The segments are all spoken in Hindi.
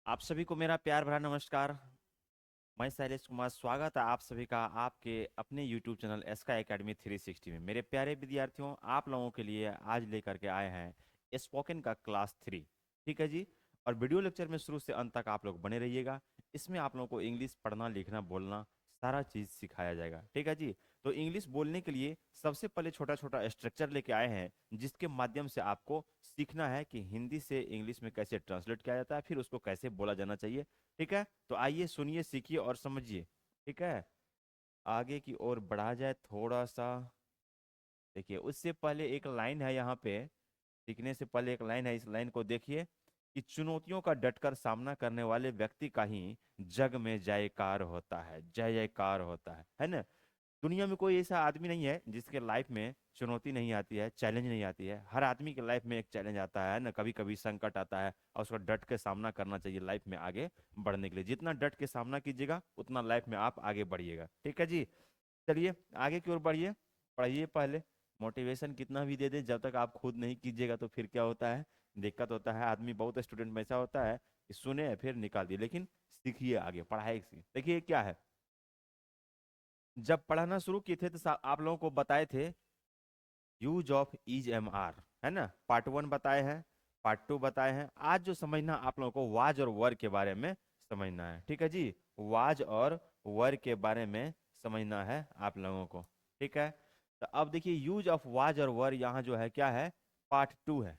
आप सभी को मेरा प्यार भरा नमस्कार। मैं शैलेश कुमार, स्वागत है आप सभी का आपके अपने YouTube चैनल एसका एकेडमी 360 में। मेरे प्यारे विद्यार्थियों, आप लोगों के लिए आज लेकर के आए हैं स्पोकन का क्लास 3। ठीक है जी। और वीडियो लेक्चर में शुरू से अंत तक आप लोग बने रहिएगा। इसमें आप लोगों को इंग्लिश पढ़ना, लिखना, बोलना सारा चीज़ सिखाया जाएगा। ठीक है जी। तो इंग्लिश बोलने के लिए सबसे पहले छोटा छोटा स्ट्रक्चर लेके आए हैं, जिसके माध्यम से आपको सीखना है कि हिंदी से इंग्लिश में कैसे ट्रांसलेट किया जाता है, फिर उसको कैसे बोला जाना चाहिए। ठीक है, तो आइए सुनिए, सीखिए और समझिए। ठीक है, आगे की ओर बढ़ा जाए थोड़ा सा। देखिए, उससे पहले एक लाइन है यहाँ पे। सीखने से पहले एक लाइन है, इस लाइन को देखिए कि चुनौतियों का डटकर सामना करने वाले व्यक्ति का ही जग में जयकार होता है, जय जयकार होता है ना। दुनिया में कोई ऐसा आदमी नहीं है जिसके लाइफ में चुनौती नहीं आती है, चैलेंज नहीं आती है। हर आदमी के लाइफ में एक चैलेंज आता है ना, कभी कभी संकट आता है और उसको डट के सामना करना चाहिए लाइफ में आगे बढ़ने के लिए। जितना डट के सामना कीजिएगा उतना लाइफ में आप आगे बढ़िएगा। ठीक है जी। चलिए आगे की ओर बढ़िए, पढ़िए पहले। मोटिवेशन कितना भी दे दे, जब तक आप खुद नहीं कीजिएगा तो फिर क्या होता है, दिक्कत होता है। आदमी, बहुत स्टूडेंट में ऐसा होता है कि सुने फिर निकाल दिए, लेकिन सीखिए आगे, पढ़ाई सीखिए। देखिए क्या है, जब पढ़ाना शुरू किए थे तो आप लोगों को बताए थे use of is am are, है ना। पार्ट 1 बताए हैं, पार्ट 2 बताए हैं। आज जो समझना आप लोगों को वाज और वर के बारे में समझना है। ठीक है जी, वाज और वर के बारे में समझना है आप लोगों को। ठीक है, तो अब देखिए यूज ऑफ वाज और वर यहाँ जो है क्या है, पार्ट 2 है।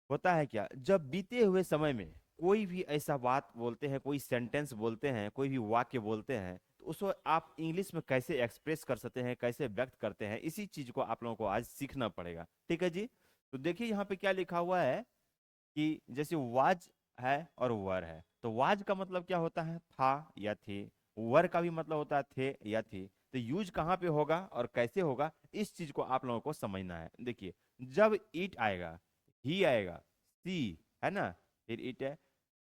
होता है क्या, जब बीते हुए समय में कोई भी ऐसा बात बोलते हैं, कोई सेंटेंस बोलते हैं, कोई भी वाक्य बोलते हैं, तो उसको आप इंग्लिश में कैसे एक्सप्रेस कर सकते हैं, कैसे व्यक्त करते हैं, इसी चीज को आप लोगों को आज सीखना पड़ेगा। ठीक है जी। तो देखिए यहाँ पे क्या लिखा हुआ है कि जैसे वाज है और वर है, तो वाज का मतलब क्या होता है, था या थे। वर का भी मतलब होता है थे या थी। तो यूज कहाँ पे होगा और कैसे होगा, इस चीज को आप लोगों को समझना है। देखिए, जब इट आएगा, ही आएगा, सी, है ना, फिर इट है,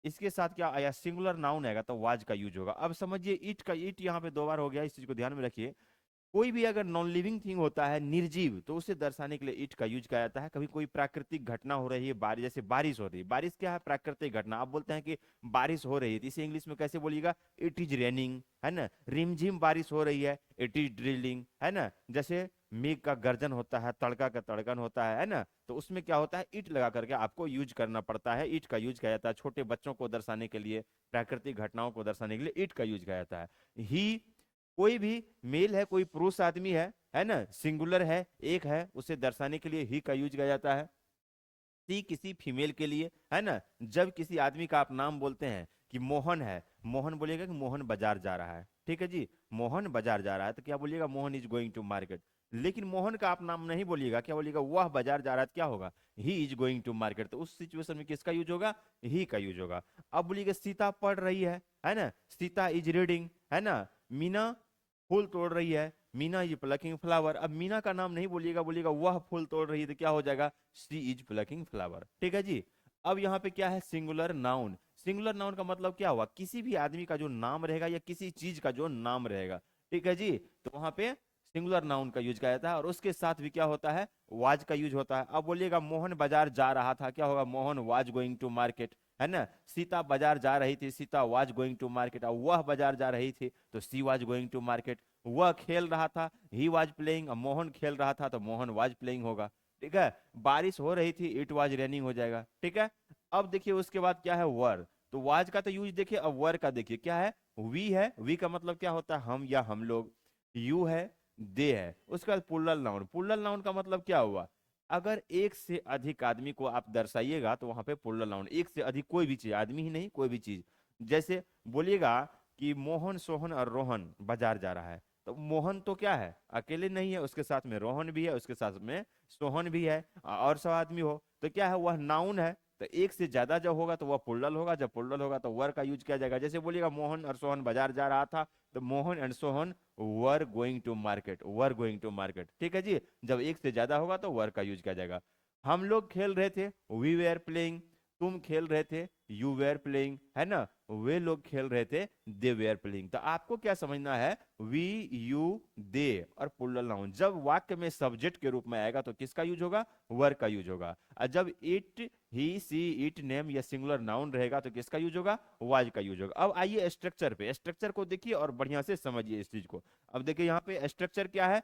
इसके साथ क्या आया, सिंगुलर नाउन आएगा तो वाज का यूज होगा। अब समझिए, इट का इट यहाँ पे 2 बार हो गया, इस चीज को ध्यान में रखिए। कोई भी अगर नॉन लिविंग थिंग होता है, निर्जीव, तो उसे दर्शाने के लिए इट का यूज किया जाता है। कभी कोई प्राकृतिक घटना हो रही है, बारिश, जैसे बारिश हो रही है, बारिश क्या है, प्राकृतिक घटना। आप बोलते हैं कि बारिश हो रही है, तो इसे इंग्लिश में कैसे बोलिएगा, इट इज रेनिंग, है ना। रिमझिम बारिश हो रही है, इट इज ड्रिलिंग, है ना। जैसे मेघ का गर्जन होता है, तड़का का तड़कन होता है ना, तो उसमें क्या होता है, इट लगा करके आपको यूज करना पड़ता है। इट का यूज किया जाता है छोटे बच्चों को दर्शाने के लिए, प्राकृतिक घटनाओं को दर्शाने के लिए इट का यूज किया जाता है। ही, कोई भी मेल है, कोई पुरुष आदमी है ना, सिंगुलर है, एक है, उसे दर्शाने के लिए ही का यूज किया जाता है। सी किसी फीमेल के लिए, है ना। जब किसी आदमी का आप नाम बोलते हैं कि मोहन है, मोहन बोलिएगा कि मोहन बाजार जा रहा है। ठीक है जी, मोहन बाजार जा रहा है तो क्या बोलिएगा, Mohan is going to market. लेकिन मोहन का आप नाम नहीं बोलिएगा, क्या बोलिएगा, वह बाजार जा रहा है, तो क्या होगा, he is going to market. तो उस सिचुएशन में किसका यूज होगा, ही का यूज होगा। अब बोलिएगा सीता पढ़ रही है ना, सीता इज रीडिंग, है ना। मीना फूल तोड़ रही है, मीना इज प्लकिंग फ्लावर। अब मीना का नाम नहीं बोलिएगा, बोलिएगा वह फूल तोड़ रही है, तो क्या हो जाएगा, शी इज प्लकिंग फ्लावर। ठीक है जी। अब यहाँ पे क्या है, सिंगुलर नाउन। सिंगुलर नाउन का मतलब क्या हुआ, किसी भी आदमी का जो नाम रहेगा या किसी चीज का जो नाम रहेगा। ठीक है जी, तो वहां पे सिंगुलर नाउन का यूज किया जाता है और उसके साथ भी क्या होता है, वाज का यूज होता है। अब बोलिएगा मोहन बाजार जा रहा था, क्या होगा, Mohan was going to market, है ना। सीता बाजार जा रही थी, Sita was going to market. और वह बाजार जा रही थी तो she was going to market. वह खेल रहा था, ही वाज प्लेइंग, और मोहन खेल रहा था तो मोहन वाज प्लेइंग होगा। ठीक है, बारिश हो रही थी, इट वाज रेनिंग हो जाएगा। ठीक है, अब देखिए उसके बाद क्या है, वर। तो वाज का तो यूज देखिए, अब वर का देखिए क्या है, वी है, वी का मतलब क्या होता है, हम या हम लोग। यू है, दे है। उसके बाद प्लुरल नाउन, प्लुरल नाउन का मतलब क्या हुआ, अगर एक से अधिक आदमी को आप दर्शाइएगा तो वहां पे प्लुरल नाउन, एक से अधिक कोई भी चीज, आदमी ही नहीं, कोई भी चीज। जैसे बोलिएगा कि मोहन, सोहन और रोहन बाजार जा रहा है, तो मोहन तो क्या है, अकेले नहीं है, उसके साथ में रोहन भी है, उसके साथ में सोहन भी है, और सब आदमी हो तो क्या है, वह नाउन है। तो एक से ज्यादा जब होगा तो वह प्लुरल होगा, जब प्लुरल होगा तो वर का यूज किया जाएगा। जैसे बोलिएगा मोहन और सोहन बाजार जा रहा था, तो Mohan and Sohan were going to market, were going to market. ठीक है जी, जब एक से ज्यादा होगा तो वर का यूज किया जाएगा। हम लोग खेल रहे थे, वी वेयर प्लेइंग। तुम खेल रहे थे, यू वेयर प्लेइंग, है ना। वे लोग खेल रहे थे, दे वेयर प्लेइंग। तो आपको क्या समझना है, वी, यू, दे और प्लूरल नाउन जब वाक्य में सब्जेक्ट के रूप में आएगा तो किसका यूज होगा, वर का यूज होगा। और जब it, he, she, it, name या सिंगुलर नाउन रहेगा तो किसका यूज होगा, वाज का यूज होगा। अब आइए स्ट्रक्चर पे, स्ट्रक्चर को देखिए और बढ़िया से समझिए इस चीज को। अब देखिए यहाँ पे स्ट्रक्चर क्या है,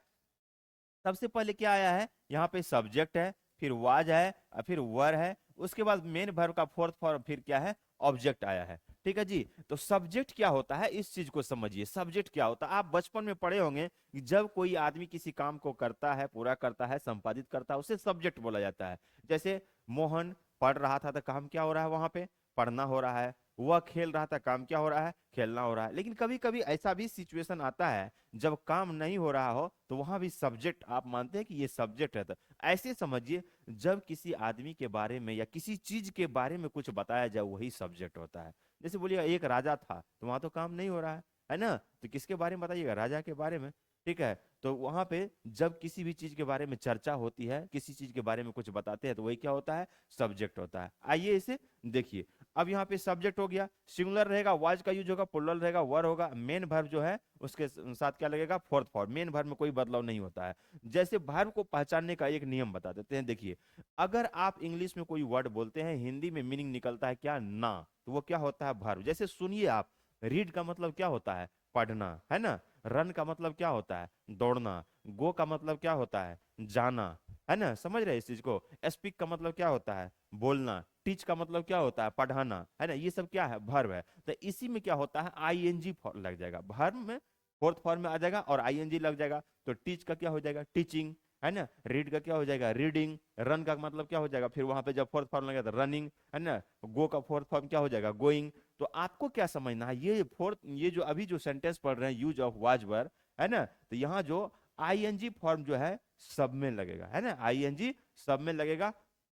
सबसे पहले क्या आया है, यहाँ पे सब्जेक्ट है, फिर वाज है और फिर वर है, उसके बाद मेन वर्ब का फोर्थ फॉर्म फिर क्या है, ऑब्जेक्ट आया है। ठीक है जी। तो सब्जेक्ट क्या होता है इस चीज को समझिए, सब्जेक्ट क्या होता है। आप बचपन में पढ़े होंगे कि जब कोई आदमी किसी काम को करता है, पूरा करता है, संपादित करता है, उसे सब्जेक्ट बोला जाता है। जैसे मोहन पढ़ रहा था तो काम क्या हो रहा है वहां पे, पढ़ना हो रहा है। वह खेल रहा था, काम क्या हो रहा है, खेलना हो रहा है। लेकिन कभी कभी ऐसा भी सिचुएशन आता है जब काम नहीं हो रहा हो तो वहां भी सब्जेक्ट आप मानते हैं कि ये सब्जेक्ट है। तो ऐसे समझिए, जब किसी आदमी के बारे में या किसी चीज के बारे में कुछ बताया जाए वही सब्जेक्ट होता है। जैसे बोलिएगा एक राजा था तो वहां तो काम नहीं हो रहा है ना, तो किसके बारे में बताइएगा, राजा के बारे में। ठीक है। तो वहां पे जब किसी भी चीज के बारे में चर्चा होती है, किसी चीज के बारे में कुछ बताते हैं तो वही क्या होता है, सब्जेक्ट होता है। आइए इसे देखिए। अब यहाँ पे सब्जेक्ट हो गया, सिंगुलर रहेगा वाज का यूज होगा, प्लूरल रहेगा वर होगा, मेन वर्ब जो है उसके साथ क्या लगेगा, फोर्थ फॉर्म। मेन वर्ब में कोई बदलाव नहीं होता है। जैसे वर्ब को पहचानने का एक नियम बता देते हैं, देखिए। अगर आप इंग्लिश में कोई वर्ड बोलते हैं, हिंदी में मीनिंग निकलता है क्या, ना, तो वो क्या होता है, वर्ब। जैसे सुनिए आप, रीड का मतलब क्या होता है, पढ़ना, है ना। रन का मतलब क्या होता है, दौड़ना। गो का मतलब क्या होता है, जाना, है ना, समझ रहे हैं इस चीज को। स्पीक का मतलब क्या होता है, बोलना। टीच का मतलब क्या होता है, पढ़ाना, है ना। ये सब क्या है, वर्ब है। तो इसी में क्या होता है, आईएनजी लग जाएगा, वर्ब में फोर्थ फॉर्म में आ जाएगा और आईएनजी लग जाएगा। तो टीच का क्या हो जाएगा, टीचिंग, है ना। रीड का क्या हो जाएगा, रीडिंग। रन का मतलब क्या हो जाएगा, फिर वहां पे जब फोर्थ फॉर्म लगेगा तो रनिंग, है ना। गो का फोर्थ फॉर्म क्या हो जाएगा, गोइंग। तो आपको क्या समझना है, ये जो अभी जो सेंटेंस पढ़ रहे हैं, यूज ऑफ वाज वर, है ना। तो यहाँ जो आईएनजी फॉर्म जो है सब में लगेगा, है ना, आईएनजी सब में लगेगा।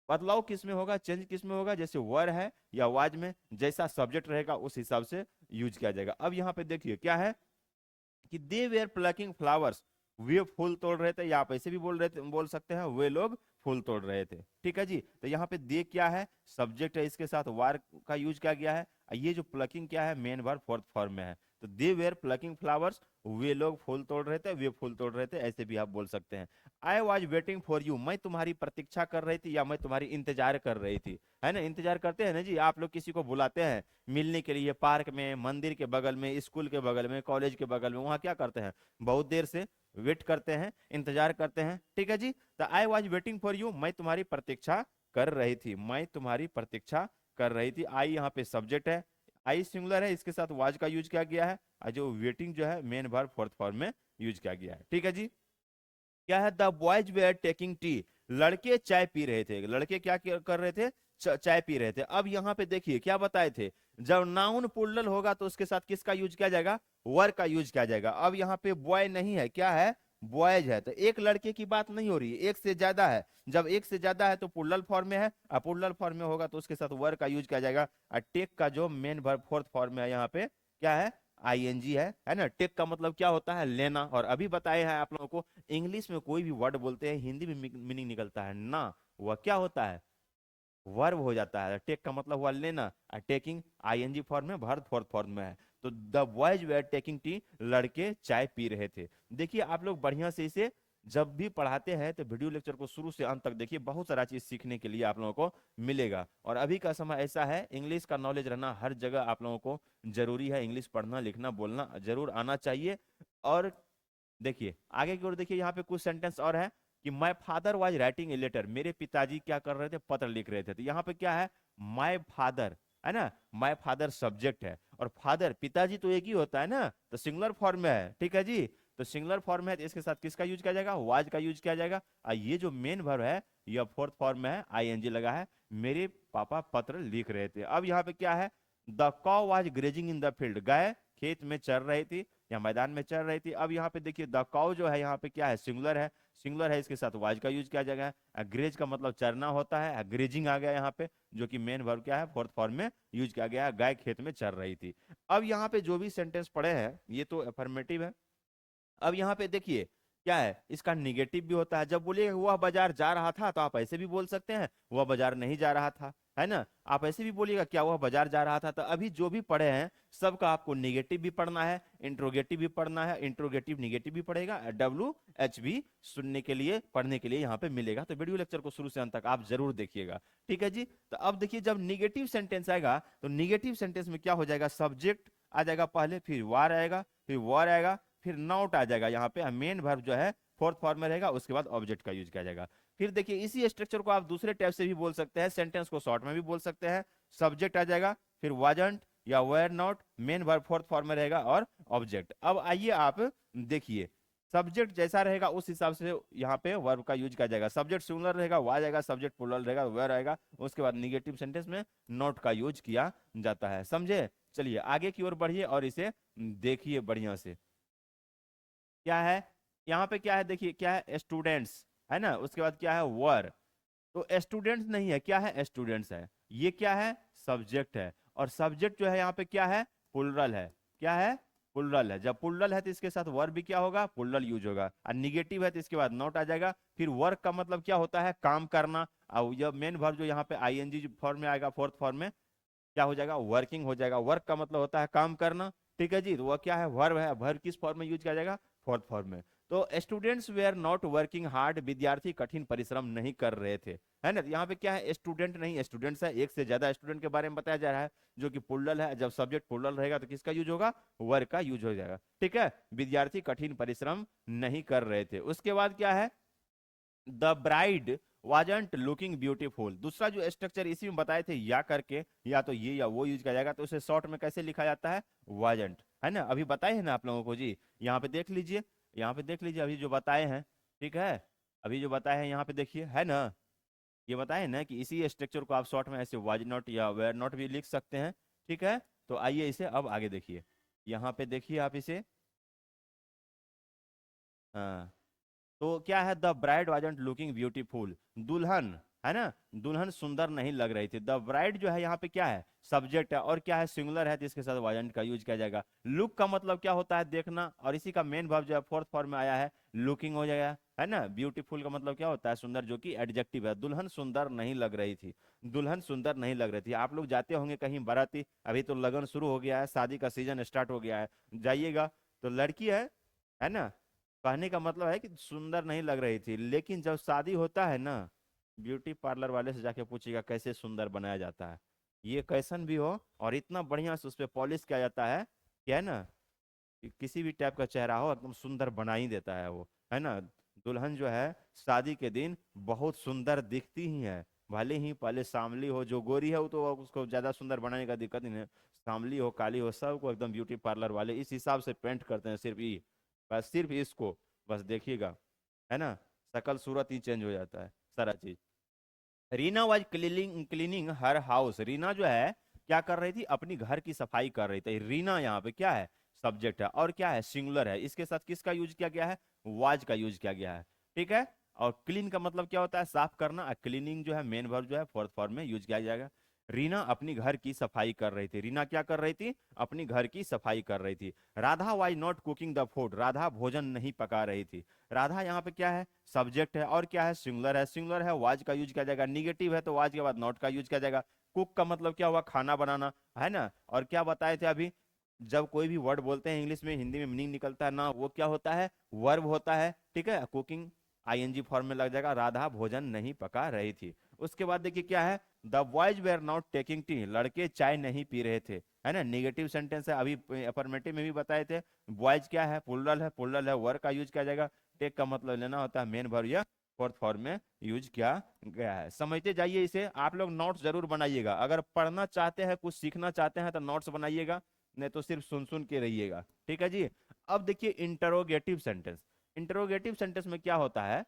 बदलाव किस में होगा, चेंज किस में होगा, जैसे वर है या वाज में जैसा सब्जेक्ट रहेगा उस हिसाब से यूज किया जाएगा। अब यहाँ पे देखिए क्या है कि दे वेयर प्लकिंग फ्लावर्स, वे फूल तोड़ रहे थे, या आप ऐसे भी बोल रहे थे, बोल सकते हैं वे लोग फूल तोड़ रहे थे। ठीक है जी। तो यहाँ पे दे क्या है, सब्जेक्ट है, इसके साथ वार का यूज किया गया है। और ये जो प्लकिंग क्या है, मेन वर्ब फोर्थ फॉर्म में है। तो दे वेयर प्लकिंग फ्लावर्स, वे लोग फूल तोड़ रहे थे, वे फूल तोड़ रहे थे, ऐसे भी आप बोल सकते हैं। I was waiting for you, मैं तुम्हारी प्रतीक्षा कर रही थी या मैं तुम्हारी इंतजार कर रही थी, है ना। इंतजार करते हैं ना जी, आप लोग किसी को बुलाते हैं मिलने के लिए, पार्क में, मंदिर के बगल में, स्कूल के बगल में, कॉलेज के बगल में, वहां क्या करते हैं, बहुत देर से वेट करते हैं, इंतजार करते हैं। ठीक है जी। तो I was waiting for you, मैं तुम्हारी प्रतीक्षा कर रही थी, मैं तुम्हारी प्रतीक्षा कर रही थी। आई यहाँ पे सब्जेक्ट है, आई सिंगुलर है, इसके साथ वाज का यूज किया गया है। और जो वेटिंग जो है मेन वर्ब फोर्थ फॉर्म में यूज किया गया है। ठीक है जी। क्या है, the boys were taking tea, लड़के चाय पी रहे थे। लड़के क्या कर रहे थे, चाय पी रहे थे। अब यहाँ पे देखिए क्या बताए थे, जब नाउन प्लूरल होगा तो उसके साथ किसका यूज किया जाएगा, वर का यूज किया जाएगा। अब यहाँ पे बॉय नहीं है, क्या है, बॉयज है। तो एक लड़के की बात नहीं हो रही है, एक से ज्यादा है। जब एक से ज्यादा है तो प्लूरल फॉर्म में है, और प्लूरल फॉर्म में होगा तो उसके साथ वर का यूज किया जाएगा। और टेक का जो मेन वर्ब फोर्थ फॉर्म में है यहाँ पे क्या है, आईएनजी है ना। टेक का मतलब क्या होता है, लेना। और अभी बताए हैं आप लोगों को, इंग्लिश में कोई भी वर्ड बोलते हैं हिंदी में मीनिंग निकलता है ना, वह क्या होता है, वर्ब हो जाता है। टेक का मतलब हुआ लेना, और टेकिंग आईएनजी फॉर्म में, वर्ब फोर्थ फॉर्म में है। तो the boys were taking tea, लड़के चाय पी रहे थे। देखिए आप लोग बढ़िया से इसे जब भी पढ़ाते हैं तो वीडियो लेक्चर को शुरू से अंत तक देखिए, बहुत सारा चीज सीखने के लिए आप लोगों को मिलेगा। और अभी का समय ऐसा है, इंग्लिश का नॉलेज रहना हर जगह आप लोगों को जरूरी है। इंग्लिश पढ़ना लिखना बोलना जरूर आना चाहिए। और देखिए आगे की ओर देखिए, यहाँ पे कुछ सेंटेंस और है कि my father was writing a letter, मेरे पिताजी क्या कर रहे थे, पत्र लिख रहे थे। तो यहाँ पे क्या है, माय फादर, है ना। माय फादर सब्जेक्ट है, और फादर पिताजी तो एक ही होता है ना, तो सिंगुलर फॉर्म में है। ठीक है जी। तो सिंगुलर फॉर्म है तो इसके साथ किसका यूज किया जाएगा, वाज का यूज किया जाएगा। और ये जो मेन वर्ब है यह फोर्थ फॉर्म में है, आईएनजी लगा है। मेरे पापा पत्र लिख रहे थे। अब यहाँ पे क्या है, the cow was grazing in the field, गाय खेत में चर रही थी या मैदान में चल रही थी। अब यहाँ पे देखिए द काउ जो है यहाँ पे क्या है, सिंगुलर है, सिंगुलर है, इसके साथ वाज का यूज किया जाएगा। ग्रेज का मतलब चरना होता है, ग्रेजिंग आ गया यहाँ पे, जो कि मेन वर्ब क्या है, फोर्थ फॉर्म में यूज किया गया है, गाय खेत में चर रही थी। अब यहाँ पे जो भी सेंटेंस पढ़े हैं ये तो अफर्मेटिव है। अब यहाँ पे देखिए क्या है, इसका निगेटिव भी होता है। जब बोलिएगा वह बाजार जा रहा था, तो आप ऐसे भी बोल सकते हैं वह बाजार नहीं जा रहा था, है ना। आप ऐसे भी बोलिएगा क्या वह बाजार जा रहा था। तो अभी जो भी पढ़े हैं सबका आपको निगेटिव भी पढ़ना है, इंट्रोगेटिव भी पढ़ना है, इंट्रोगेटिव निगेटिव भी पढ़ेगा, WH भी सुनने के लिए पढ़ने के लिए यहाँ पे मिलेगा। तो वीडियो लेक्चर को शुरू से अंत तक आप जरूर देखिएगा, ठीक है जी। तो अब देखिए, जब निगेटिव सेंटेंस आएगा तो निगेटिव सेंटेंस में क्या हो जाएगा, सब्जेक्ट आ जाएगा पहले, फिर वार आएगा, फिर वर आएगा, फिर नॉट आ जाएगा। यहाँ पे मेन वर्ब जो है फोर्थ फॉर्म में रहेगा, उसके बाद ऑब्जेक्ट का यूज किया जाएगा। फिर देखिए, इसी स्ट्रक्चर को आप दूसरे टाइप से भी बोल सकते हैं, सेंटेंस को शॉर्ट में भी बोल सकते हैं। सब्जेक्ट आ जाएगा, फिर वाजंट या were not, main verb fourth form में रहेगा, और ऑब्जेक्ट। अब आइए आप देखिए, सब्जेक्ट जैसा रहेगा उस हिसाब से यहाँ पे वर्ब का यूज किया जाएगा। सब्जेक्ट सिंगुलर रहेगा वाज आएगा, सब्जेक्ट प्लूरल रहेगा वेर आएगा, उसके बाद निगेटिव सेंटेंस में नॉट का यूज किया जाता है, समझे। चलिए आगे की ओर बढ़िए और इसे देखिए बढ़िया से। क्या है यहाँ पे, क्या है देखिए, क्या है, स्टूडेंट्स, है ना। उसके बाद क्या है, वर। तो स्टूडेंट्स नहीं है, क्या है, स्टूडेंट्स है। ये क्या है, सब्जेक्ट है, और सब्जेक्ट जो है यहाँ पे क्या है, प्लुरल है। क्या है, प्लुरल है। जब प्लुरल है तो इसके साथ वर्ब भी क्या होगा, प्लुरल यूज होगा। और निगेटिव है तो इसके बाद नॉट आ जाएगा। फिर वर्क का मतलब क्या होता है, काम करना। और जब मेन वर्ब जो यहाँ पे ING फॉर्म में आएगा, फोर्थ फॉर्म में क्या हो जाएगा, वर्किंग हो जाएगा। वर्क का मतलब होता है काम करना, ठीक है जी। तो वह क्या है, वर्ब है। वर्ब किस फॉर्म में यूज किया जाएगा, फोर्थ फॉर्म में। तो students were not working hard, विद्यार्थी कठिन परिश्रम नहीं कर रहे थे, है ना। यहाँ पे क्या है, स्टूडेंट नहीं, स्टूडेंट्स है। एक से ज्यादा स्टूडेंट के बारे में बताया जा रहा है, जो कि प्लुरल है। जब सब्जेक्ट प्लुरल रहेगा तो किसका यूज होगा, वर्ब का यूज हो जाएगा, ठीक है। विद्यार्थी कठिन परिश्रम नहीं कर रहे थे। उसके बाद क्या है, the bride wasn't looking beautiful. दूसरा जो स्ट्रक्चर इसी में बताए थे या करके, या तो ये या वो यूज किया जाएगा। तो उसे शॉर्ट में कैसे लिखा जाता है, वाजंट, है ना। अभी बताए हैं ना आप लोगों को जी, यहाँ पे देख लीजिए, यहाँ पे देख लीजिए अभी जो बताए हैं, ठीक है। अभी जो बताए हैं यहाँ पे देखिए, है ना। ये बताए ना कि इसी स्ट्रक्चर को आप शॉर्ट में ऐसे वाज नॉट या वेयर नॉट भी लिख सकते हैं, ठीक है। तो आइए इसे अब आगे देखिए, यहाँ पे देखिए आप इसे, हाँ। तो क्या है, the bride wasn't looking beautiful, दुल्हन, है ना, दुल्हन सुंदर नहीं लग रही थी। द ब्राइड जो है यहाँ पे क्या है, सब्जेक्ट है, और क्या है, सिंगुलर है, तो इसके साथ वाजंट का यूज किया जाएगा। लुक का मतलब क्या होता है, देखना, और इसी का मेन वर्ब जो है फोर्थ फॉर्म में आया है, लुकिंग हो जाएगा, है ना। ब्यूटीफुल का मतलब क्या होता है, सुंदर, जो कि एडजेक्टिव है। दुल्हन सुंदर नहीं लग रही थी, दुल्हन सुंदर नहीं लग रही थी। आप लोग जाते होंगे कहीं बाराती, अभी तो लगन शुरू हो गया है, शादी का सीजन स्टार्ट हो गया है, जाइएगा तो लड़की है ना, कहने का मतलब है कि सुंदर नहीं लग रही थी। लेकिन जब शादी होता है ना, ब्यूटी पार्लर वाले से जाके पूछिएगा कैसे सुंदर बनाया जाता है। ये कैसन भी हो, और इतना बढ़िया से उस पर पॉलिश किया जाता है, क्या है ना, कि किसी भी टाइप का चेहरा हो एकदम सुंदर बना ही देता है वो, है ना। दुल्हन जो है शादी के दिन बहुत सुंदर दिखती ही है। भले ही पहले सांवली हो, जो गोरी है वो तो उसको ज्यादा सुंदर बनाने का दिक्कत नहीं है। सांवली हो, काली हो, सबको एकदम ब्यूटी पार्लर वाले इस हिसाब से पेंट करते हैं, सिर्फ ये, बस सिर्फ इसको, बस देखिएगा, है ना, शकल सूरत ही चेंज हो जाता है, सारा चीज। Reena was cleaning cleaning her house. Reena जो है क्या कर रही थी, अपनी घर की सफाई कर रही थी। रीना यहाँ पे क्या है, सब्जेक्ट है, और क्या है, सिंगुलर है। इसके साथ किसका यूज किया गया है, वाज का यूज किया गया है, ठीक है। और क्लीन का मतलब क्या होता है, साफ करना। क्लीनिंग जो है मेन वर्ब जो है फोर्थ फॉर्म में यूज किया जाएगा। रीना अपनी घर की सफाई कर रही थी। रीना क्या कर रही थी, अपनी घर की सफाई कर रही थी। Radha was not cooking the food. Radha भोजन नहीं पका रही थी। राधा यहाँ पे क्या है, सब्जेक्ट है, और क्या है, सिंगुलर है। सिंगुलर है, वाज का यूज किया जाएगा। निगेटिव है तो वाज के बाद नॉट का यूज किया जाएगा। कुक का मतलब क्या हुआ, खाना बनाना, है ना। और क्या बताए थे अभी, जब कोई भी वर्ड बोलते हैं इंग्लिश में, हिंदी में मीनिंग निकलता है ना, वो क्या होता है, वर्ब होता है, ठीक है। कुकिंग ING फॉर्म में लग जाएगा। राधा भोजन नहीं पका रही थी। उसके बाद देखिए क्या है, the boys were not taking tea. लड़के चाय नहीं पी रहे थे, है ना। नेगेटिव सेंटेंस है, अभी अफर्मेटिव में भी बताए थे। बॉयज क्या है, प्लुरल है, प्लुरल है, वर्ब का यूज किया जाएगा। टेक का मतलब लेना होता है मेन वर्ब या फोर्थ फॉर्म में यूज किया गया है। समझते जाइए इसे। आप लोग नोट्स जरूर बनाइएगा, अगर पढ़ना चाहते हैं, कुछ सीखना चाहते हैं तो नोट्स बनाइएगा, नहीं तो सिर्फ सुन सुन के रहिएगा, ठीक है जी। अब देखिए इंटरोगेटिव सेंटेंस। इंटरोगेटिव सेंटेंस में क्या होता है,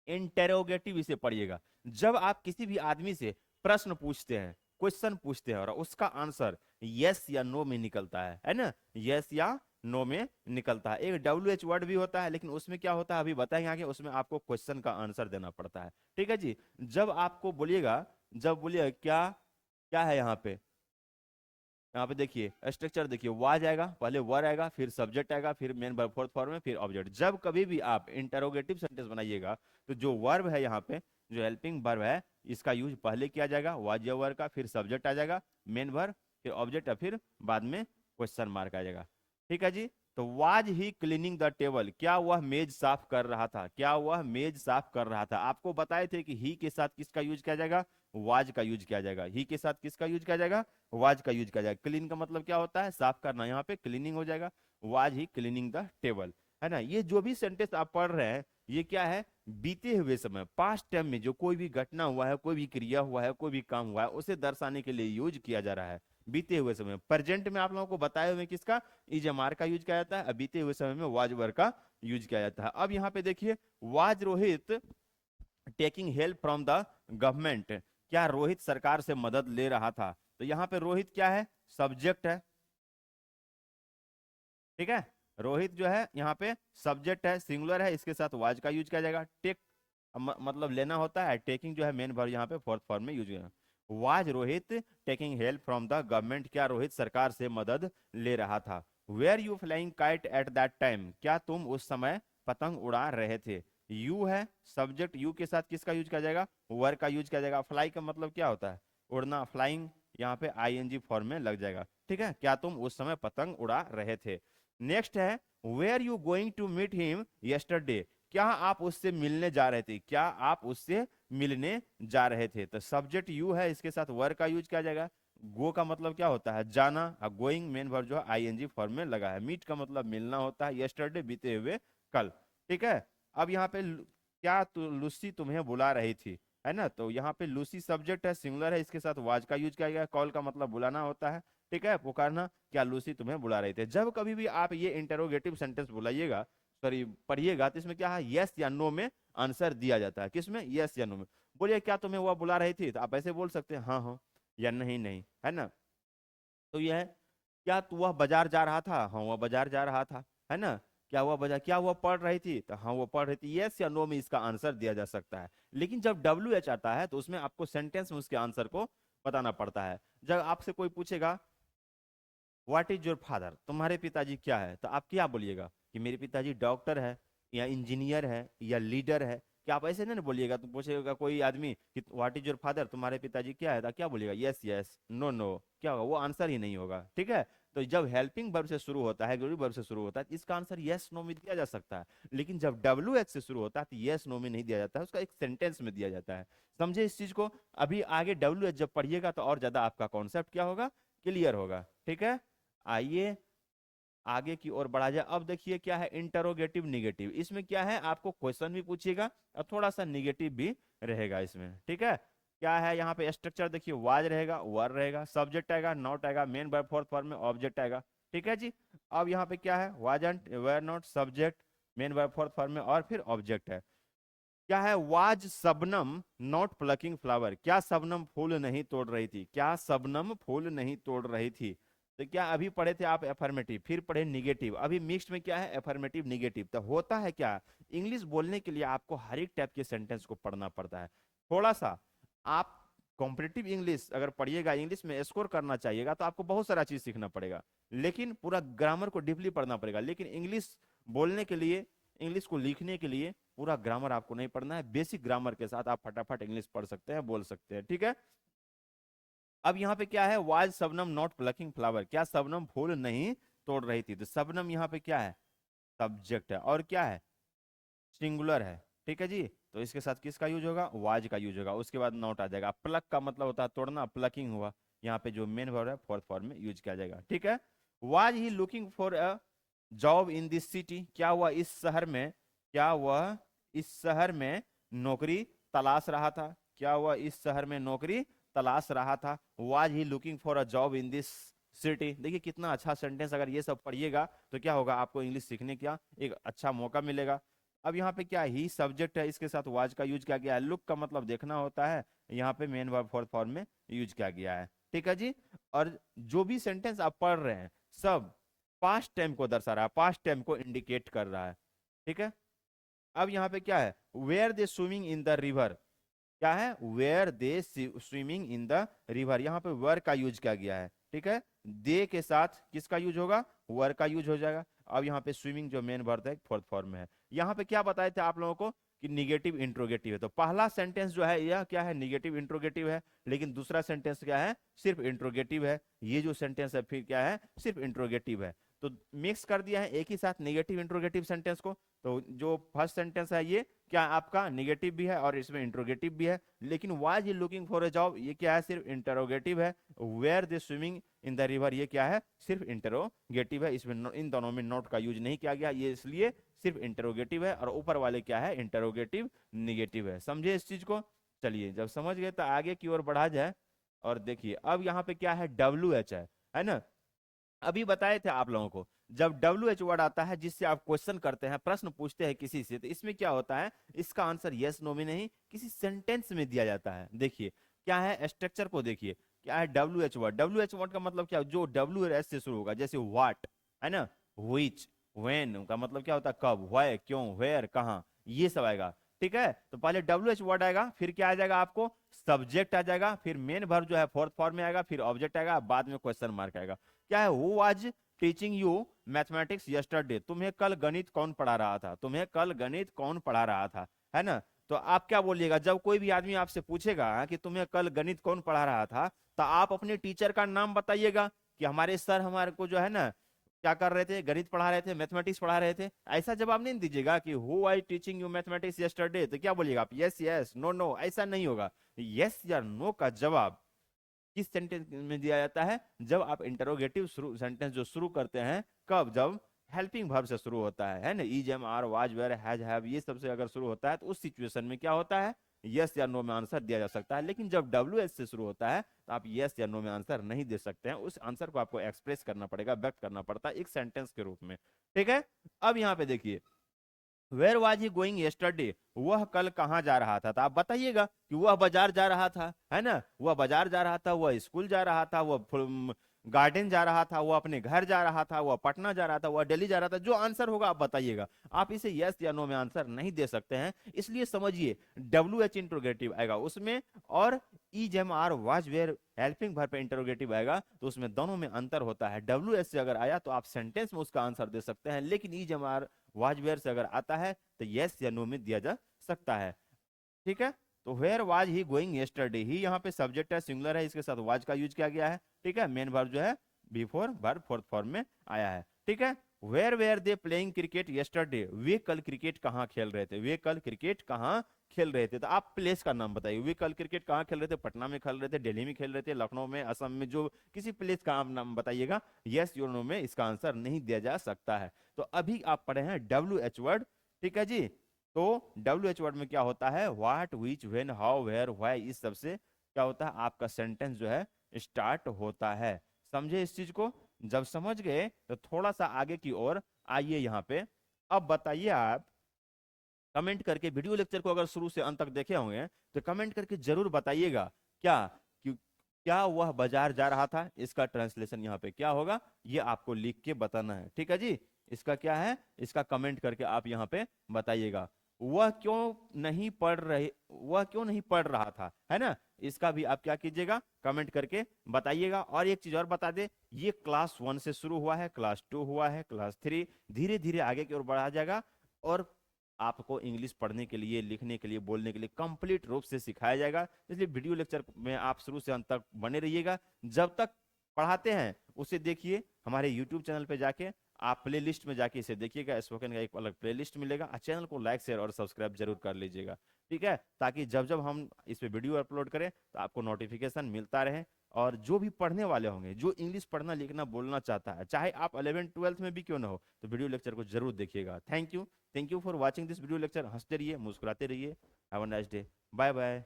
इंटेरोगेटिव इसे पढ़िएगा। जब आप किसी भी आदमी से प्रश्न पूछते हैं, क्वेश्चन पूछते हैं, और उसका आंसर यस या नो में निकलता है ना, यस या नो में निकलता है। एक WH वर्ड भी होता है, लेकिन उसमें क्या होता है अभी बताएंगे आगे, उसमें आपको क्वेश्चन का आंसर देना पड़ता है, ठीक है जी। जब आपको बोलिएगा, जब बोलिएगा क्या, क्या है यहाँ पे, यहाँ पे देखिए स्ट्रक्चर देखिए, वाज आएगा, पहले वर आएगा, फिर सब्जेक्ट आएगा, फिर मेन वर्ब फोर्थ फॉर्म में, फिर ऑब्जेक्ट। जब कभी भी आप इंटरोगेटिव सेंटेंस बनाइएगा तो जो वर्ब है यहाँ पे, जो हेल्पिंग वर्ब है, इसका यूज पहले किया जाएगा वाज या वर का, फिर सब्जेक्ट आ जाएगा, मेन वर्ब, फिर ऑब्जेक्ट, और फिर बाद में क्वेश्चन मार्क आ जाएगा। ठीक है जी। तो was he cleaning the table, क्या वह मेज साफ कर रहा था, क्या वह मेज साफ कर रहा था। आपको बताए थे कि ही के साथ किसका यूज किया जाएगा, वाज का यूज किया जाएगा। ही के साथ किसका यूज किया जाएगा, वाज का यूज किया जाएगा। क्लीन का मतलब क्या होता है, साफ करना, यहाँ पे क्लीनिंग हो जाएगा, was he cleaning the table, है ना। ये जो भी सेंटेंस आप पढ़ रहे हैं, ये क्या है, बीते हुए समय, पास्ट टाइम में जो कोई भी घटना हुआ है, कोई भी क्रिया हुआ है, कोई भी काम हुआ है, उसे दर्शाने के लिए यूज किया जा रहा है बीते हुए समय। प्रेजेंट में आप लोगों को बताए हुए किसका, इजमार का यूज किया जाता है, बीते हुए समय में वाज वर का यूज किया जाता है। अब यहाँ पे देखिए, was Rohit taking help from the government, क्या रोहित सरकार से मदद ले रहा था। तो यहाँ पे रोहित क्या है, सब्जेक्ट है, ठीक है। रोहित जो है यहाँ पे सब्जेक्ट है, सिंगुलर है, इसके साथ वाज का यूज किया जाएगा। टेक मतलब लेना होता है, टेकिंग जो है मेन वर्ब यहाँ पे फोर्थ फॉर्म में यूज किया। Was Rohit taking help from the government, क्या रोहित सरकार से मदद ले रहा था। Were you flying kite at that time, क्या तुम उस समय पतंग उड़ा रहे थे। यू है सब्जेक्ट, यू के साथ किसका यूज किया जाएगा, वर का यूज किया जाएगा। फ्लाई का मतलब क्या होता है, उड़ना, फ्लाइंग यहाँ पे आईएनजी फॉर्म में लग जाएगा। ठीक है, क्या तुम उस समय पतंग उड़ा रहे थे। नेक्स्ट है, were you going to meet him yesterday, क्या आप उससे मिलने जा रहे थे, क्या आप उससे मिलने जा रहे थे। तो सब्जेक्ट यू है, इसके साथ वर का यूज किया जाएगा। गो का मतलब क्या होता है, जाना, और गोइंग मेन वर्ब जो है आईएनजी फॉर्म में लगा है। मीट का मतलब मिलना होता है, यस्टरडे बीते हुए कल। ठीक है। अब यहाँ पे क्या लूसी तुम्हें बुला रही थी, है ना। तो यहाँ पे लूसी सब्जेक्ट है, सिंगुलर है, इसके साथ वाज का यूज किया गया। कॉल का मतलब बुलाना होता है, ठीक है, पुकारना। क्या लूसी तुम्हें बुला रही थी। जब कभी भी आप ये इंटेरोगेटिव सेंटेंस बुलाइएगा, सॉरी पढ़िएगा, तो इसमें क्या है, यस या नो में आंसर दिया जाता है। किसमें, यस या नो में। बोलिए क्या तुम्हें वह बुला रही थी, तो आप ऐसे बोल सकते हैं हाँ हाँ, या नहीं नहीं, है ना। तो यह है, क्या तू वह बाजार जा रहा था, हाँ वह बाजार जा रहा था, है ना। क्या वह बाजार, क्या वह पढ़ रही थी, तो हाँ वो पढ़ रही थी। यस या नो में इसका आंसर दिया जा सकता है। लेकिन जब डब्ल्यू एच आता है तो उसमें आपको सेंटेंस में उसके आंसर को बताना पड़ता है। जब आपसे कोई पूछेगा व्हाट इज योर फादर, तुम्हारे पिताजी क्या है, तो आप क्या बोलिएगा कि मेरे पिताजी डॉक्टर है, या इंजीनियर है, या लीडर है। क्या आप ऐसे नहीं ना बोलिएगा। तो पूछेगा कोई आदमी कि व्हाट इज योर फादर, तुम्हारे पिताजी क्या है, तो क्या बोलिएगा, यस यस, नो नो, क्या होगा, वो आंसर ही नहीं होगा। ठीक है। तो जब हेल्पिंग वर्ब से शुरू होता है, ऑग्ज़िलरी वर्ब से शुरू होता है, तो इसका आंसर यस नो में दिया जा सकता है। लेकिन जब डब्ल्यू एच से शुरू होता है तो यस नो में नहीं दिया जाता है, उसका एक सेंटेंस में दिया जाता है। समझे इस चीज को। अभी आगे डब्ल्यू एच जब पढ़िएगा तो और ज्यादा आपका कॉन्सेप्ट क्या होगा, क्लियर होगा। ठीक है। आइए आगे की ओर बढ़ा जाए। अब देखिए क्या है, इंटरोगेटिव निगेटिव। इसमें क्या है, आपको क्वेश्चन भी पूछेगा और थोड़ा सा निगेटिव भी रहेगा इसमें। ठीक है। क्या है यहाँ पे स्ट्रक्चर देखिए, वाज रहेगा, वर रहेगा, सब्जेक्ट आएगा, नॉट आएगा, मेन वर्ब फोर्थ फॉर्म में, ऑब्जेक्ट आएगा। ठीक है जी। अब यहाँ पे क्या है, wasn't, were not, subject, main verb fourth form में, और फिर ऑब्जेक्ट है। क्या है, was Shabnam not plucking flower, क्या सबनम फूल नहीं तोड़ रही थी, क्या सबनम फूल नहीं तोड़ रही थी। तो क्या अभी पढ़े थे आप एफर्मेटिव, फिर पढ़े निगेटिव, अभी मिक्स्ड में क्या है, एफर्मेटिव निगेटिव। तो होता है क्या, इंग्लिश बोलने के लिए आपको हर एक टाइप के सेंटेंस को पढ़ना पड़ता है। थोड़ा सा आप कॉम्पिटिटिव इंग्लिश अगर पढ़िएगा, इंग्लिश में स्कोर करना चाहिएगा, तो आपको बहुत सारा चीज सीखना पड़ेगा, लेकिन पूरा ग्रामर को डीपली पढ़ना पड़ेगा। लेकिन इंग्लिश बोलने के लिए, इंग्लिश को लिखने के लिए पूरा ग्रामर आपको नहीं पढ़ना है, बेसिक ग्रामर के साथ आप फटाफट इंग्लिश पढ़ सकते हैं, बोल सकते हैं। ठीक है। अब यहाँ पे क्या है, was Shabnam not plucking flower, क्या सबनम फूल नहीं तोड़ रही थी। तो सबनम यहाँ पे क्या है, सब्जेक्ट है, और क्या है, सिंगुलर है। ठीक है जी। तो इसके साथ किसका यूज होगा, वाज का यूज होगा, उसके बाद नॉट आ जाएगा। प्लक का मतलब होता है तोड़ना, प्लकिंग हुआ, यहाँ पे जो मेन वर्ब है फोर्थ फॉर्म में यूज किया जाएगा। ठीक है। Was he looking for a job in this city, क्या वह इस शहर में, क्या वह इस शहर में नौकरी तलाश रहा था, क्या वह इस शहर में नौकरी तलाश रहा था। Was he looking for a job in this city. देखिए कितना अच्छा सेंटेंस, अगर ये सब पढ़िएगा तो क्या होगा, आपको इंग्लिश सीखने का एक अच्छा मौका मिलेगा। अब यहाँ पे क्या, ही सब्जेक्ट है, इसके साथ वाज का यूज किया गया है। लुक का मतलब देखना होता है, यहाँ पे मेन वर्ब फोर्थ फॉर्म में यूज किया गया है। ठीक है जी। और जो भी सेंटेंस आप पढ़ रहे हैं सब पास्ट टाइम को दर्शा रहा है, पास्ट टाइम को इंडिकेट कर रहा है। ठीक है। अब यहाँ पे क्या है, were they swimming in the river, क्या है, were they swimming in the river, यहाँ पे वर का यूज किया गया है। ठीक है। दे के साथ किसका यूज होगा, वर का यूज हो जाएगा। अब यहाँ पे स्विमिंग जो मेन वर्ब है फोर्थ फॉर्म में है। यहाँ पे क्या बताए थे आप लोगों को कि निगेटिव इंट्रोगेटिव है, तो पहला सेंटेंस जो है यह क्या है, निगेटिव इंट्रोगेटिव है, लेकिन दूसरा सेंटेंस क्या है, सिर्फ इंट्रोगेटिव है। ये जो सेंटेंस है फिर क्या है, सिर्फ इंट्रोगेटिव है। तो मिक्स कर दिया है एक ही साथ निगेटिव इंट्रोगेटिव सेंटेंस को। तो जो फर्स्ट सेंटेंस है ये क्या आपका निगेटिव भी है और इसमें इंट्रोगेटिव भी है। लेकिन was he looking for a job ये क्या है, सिर्फ इंटरोगेटिव है। Were they swimming in the river ये क्या है, सिर्फ इंटरोगेटिव है। इसमें इन दोनों में नॉट का यूज नहीं किया गया, ये इसलिए सिर्फ इंटरोगेटिव है। और ऊपर वाले क्या है, इंटरोगेटिव निगेटिव है। समझे इस चीज को। चलिए जब समझ गए तो आगे की ओर बढ़ा जाए। और देखिए अब यहाँ पे क्या है, WH है ना। अभी बताए थे आप लोगों को, जब WH वर्ड आता है जिससे आप क्वेश्चन करते हैं, प्रश्न पूछते हैं किसी से, तो इसमें क्या होता है, इसका आंसर यस नो में नहीं किसी सेंटेंस में दिया जाता है। देखिए क्या है स्ट्रक्चर को, देखिए क्या है WH वर्ड। WH वर्ड का मतलब क्या, जो WS से शुरू होगा, जैसे व्हाट है ना, व्हिच, व्हेन का मतलब क्या होता है कब, व्हाई क्यों, वेयर कहाँ, ये सब आएगा। ठीक है, तो पहले WH वर्ड आएगा, फिर क्या आ जाएगा आपको, सब्जेक्ट आ जाएगा, फिर मेन वर्ब जो है फोर्थ फॉर्म में आएगा, फिर ऑब्जेक्ट आएगा, बाद में क्वेश्चन मार्क आएगा। क्या है, who was teaching you mathematics yesterday, तुम्हें कल गणित कौन पढ़ा रहा था, तुम्हें कल गणित कौन पढ़ा रहा था, है ना। तो आप क्या बोलिएगा, जब कोई भी आदमी आपसे पूछेगा कि तुम्हें कल गणित कौन पढ़ा रहा था, तो आप अपने टीचर का नाम बताइएगा कि हमारे सर हमारे को जो है ना क्या कर रहे थे, गणित पढ़ा रहे थे, मैथमेटिक्स पढ़ा रहे थे। ऐसा जवाब नहीं दीजिएगा कि who I teaching you mathematics yesterday, तो क्या बोलिएगा आप, यस यस, नो नो, ऐसा नहीं होगा। यस या नो का जवाब किस सेंटेंस में दिया जाता है, जब आप इंटरोगेटिव सेंटेंस जो शुरू करते हैं, कब, जब हेल्पिंग वर्ब से शुरू होता है ना, is am are was were has have ये सबसे अगर शुरू होता है, तो उस सिचुएशन में क्या होता है, यस या नो में आंसर दिया जा सकता है। लेकिन जब WH से शुरू होता है तो आप यस या नो में आंसर नहीं दे सकते हैं, उस आंसर को आपको एक्सप्रेस करना पड़ेगा, व्यक्त करना पड़ता है एक सेंटेंस के रूप में। ठीक है, अब यहाँ पे देखिए, where was he going yesterday, वह कल कहाँ जा रहा था, तो आप बताइएगा कि वह बाजार जा रहा था, है ना, वह बाजार जा रहा था, वह स्कूल जा रहा था, वह गार्डन जा रहा था, वह अपने घर जा रहा था, वह पटना जा रहा था, वह दिल्ली जा रहा था। जो आंसर होगा आप बताइएगा, आप इसे यस या नो में आंसर नहीं दे सकते हैं। इसलिए समझिए WH इंट्रोगेटिव आएगा उसमें, और is am are was were helping verb पे इंटरोगेटिव आएगा, तो उसमें दोनों में अंतर होता है। WH से अगर आया तो आप सेंटेंस में उसका आंसर दे सकते हैं, लेकिन is am are was were से अगर आता है तो यस या नो में दिया जा सकता है। ठीक है, तो where was he going yesterday, he यहाँ पे सब्जेक्ट है, सिंगुलर है, इसके साथ वाज का यूज किया गया है। ठीक है, मेन वर्ब जो है बिफोर वर्ब फोर्थ फॉर्म में आया है। ठीक है, where where they playing cricket yesterday, वे कल क्रिकेट कहाँ खेल रहे थे, वे कल क्रिकेट कहाँ खेल रहे थे, तो आप प्लेस का नाम बताइए, वे कल क्रिकेट कहाँ खेल रहे थे, पटना में खेल रहे थे, दिल्ली में खेल रहे थे, लखनऊ में, असम में, जो किसी प्लेस का आप नाम बताइएगा। यस या नो में इसका आंसर नहीं दिया जा सकता है। तो अभी आप पढ़े हैं WH वर्ड। ठीक है जी, तो WH वर्ड में क्या होता है, what, which, when, how, where, why, इस सब से क्या होता है, आपका सेंटेंस जो है स्टार्ट होता है। समझे इस चीज को। जब समझ गए तो थोड़ा सा आगे की ओर आइए यहाँ पे। अब बताइए आप कमेंट करके, वीडियो लेक्चर को अगर शुरू से अंत तक देखे होंगे तो कमेंट करके जरूर बताइएगा क्या कि क्या वह बाजार जा रहा था, इसका ट्रांसलेशन यहाँ पे क्या होगा, ये आपको लिख के बताना है। ठीक है जी, इसका क्या है, इसका कमेंट करके आप यहाँ पे बताइएगा। वह क्यों नहीं पढ़ रहा था, है ना, इसका भी आप क्या कीजिएगा, कमेंट करके बताइएगा। और एक चीज और बता दे, ये क्लास 1 से शुरू हुआ है, क्लास 2 हुआ है, क्लास 3 धीरे धीरे आगे की ओर बढ़ा जाएगा, और आपको इंग्लिश पढ़ने के लिए, लिखने के लिए, बोलने के लिए कंप्लीट रूप से सिखाया जाएगा। इसलिए वीडियो लेक्चर में आप शुरू से अंत तक बने रहिएगा। जब तक पढ़ाते हैं उसे देखिए, हमारे यूट्यूब चैनल पे जाके आप प्ले लिस्ट में जाके इसे देखिएगा, स्पोकन का एक अलग प्ले लिस्ट मिलेगा। चैनल को लाइक, शेयर और सब्सक्राइब जरूर कर लीजिएगा। ठीक है, ताकि जब जब हम इस पे वीडियो अपलोड करें तो आपको नोटिफिकेशन मिलता रहे। और जो भी पढ़ने वाले होंगे, जो इंग्लिश पढ़ना, लिखना, बोलना चाहता है, चाहे आप 11th 12th में भी क्यों ना हो, तो वीडियो लेक्चर को जरूर देखिएगा। Thank you for watching this video lecture. हंसते रहिए, मुस्कुराते रहिए। Have a nice day, bye bye.